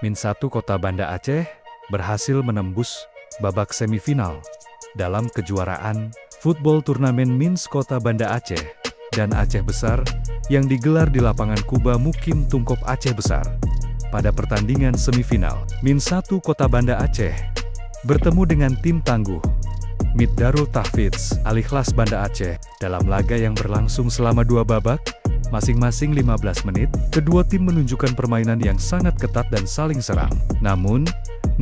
Min 1 Kota Banda Aceh berhasil menembus babak semifinal dalam kejuaraan football turnamen Mins Kota Banda Aceh dan Aceh Besar yang digelar di lapangan Kuba Mukim Tungkop Aceh Besar. Pada pertandingan semifinal, Min 1 Kota Banda Aceh bertemu dengan tim tangguh Mid Darul Tahfidz Al-Ikhlas Banda Aceh. Dalam laga yang berlangsung selama 2 babak, masing-masing 15 menit, kedua tim menunjukkan permainan yang sangat ketat dan saling serang. Namun,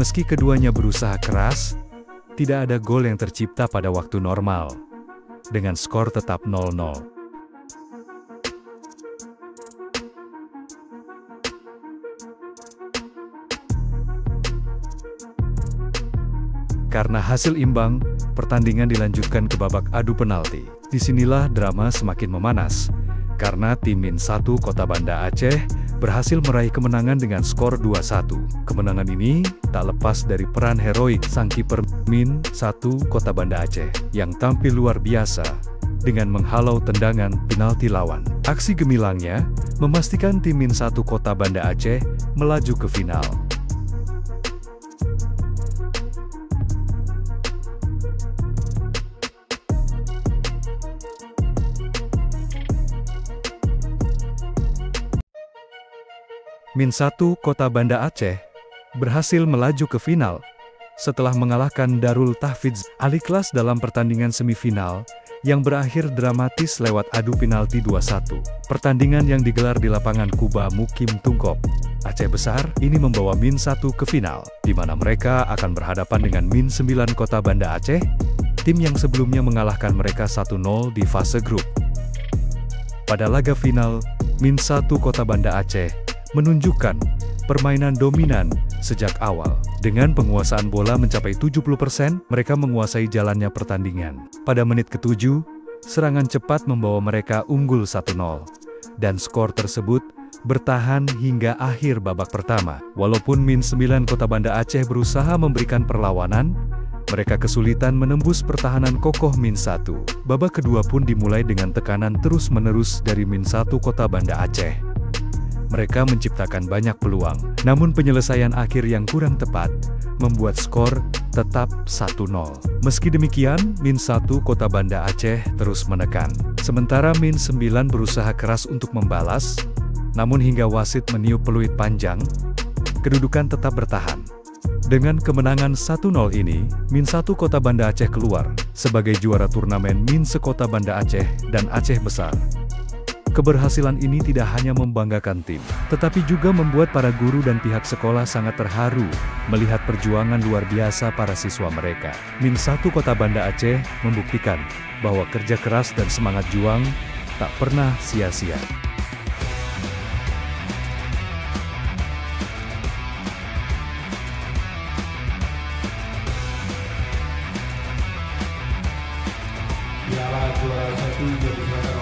meski keduanya berusaha keras, tidak ada gol yang tercipta pada waktu normal. Dengan skor tetap 0-0. Karena hasil imbang, pertandingan dilanjutkan ke babak adu penalti. Disinilah drama semakin memanas, karena tim Min 1 Kota Banda Aceh berhasil meraih kemenangan dengan skor 2-1. Kemenangan ini tak lepas dari peran heroik sang kiper Min 1 Kota Banda Aceh, yang tampil luar biasa dengan menghalau tendangan penalti lawan. Aksi gemilangnya memastikan tim Min 1 Kota Banda Aceh melaju ke final. Min 1 Kota Banda Aceh berhasil melaju ke final setelah mengalahkan Darul Tahfidz Al-Ikhlas dalam pertandingan semifinal yang berakhir dramatis lewat adu penalti 2-1. Pertandingan yang digelar di lapangan Kuba Mukim Tungkop Aceh Besar ini membawa Min 1 ke final, di mana mereka akan berhadapan dengan Min 9 Kota Banda Aceh, tim yang sebelumnya mengalahkan mereka 1-0 di fase grup. Pada laga final, Min 1 Kota Banda Aceh menunjukkan permainan dominan sejak awal. Dengan penguasaan bola mencapai 70%, mereka menguasai jalannya pertandingan. Pada menit ke-7, serangan cepat membawa mereka unggul 1-0. Dan skor tersebut bertahan hingga akhir babak pertama. Walaupun Min 9 Kota Banda Aceh berusaha memberikan perlawanan, mereka kesulitan menembus pertahanan kokoh Min 1. Babak kedua pun dimulai dengan tekanan terus-menerus dari Min 1 Kota Banda Aceh. Mereka menciptakan banyak peluang, namun penyelesaian akhir yang kurang tepat membuat skor tetap 1-0. Meski demikian, Min 1 Kota Banda Aceh terus menekan. Sementara Min 9 berusaha keras untuk membalas, namun hingga wasit meniup peluit panjang, kedudukan tetap bertahan. Dengan kemenangan 1-0 ini, Min 1 Kota Banda Aceh keluar sebagai juara turnamen Min Sekota Banda Aceh dan Aceh Besar. Keberhasilan ini tidak hanya membanggakan tim, tetapi juga membuat para guru dan pihak sekolah sangat terharu melihat perjuangan luar biasa para siswa mereka. Min 1 Kota Banda Aceh membuktikan bahwa kerja keras dan semangat juang tak pernah sia-sia. Piala juara 1 2018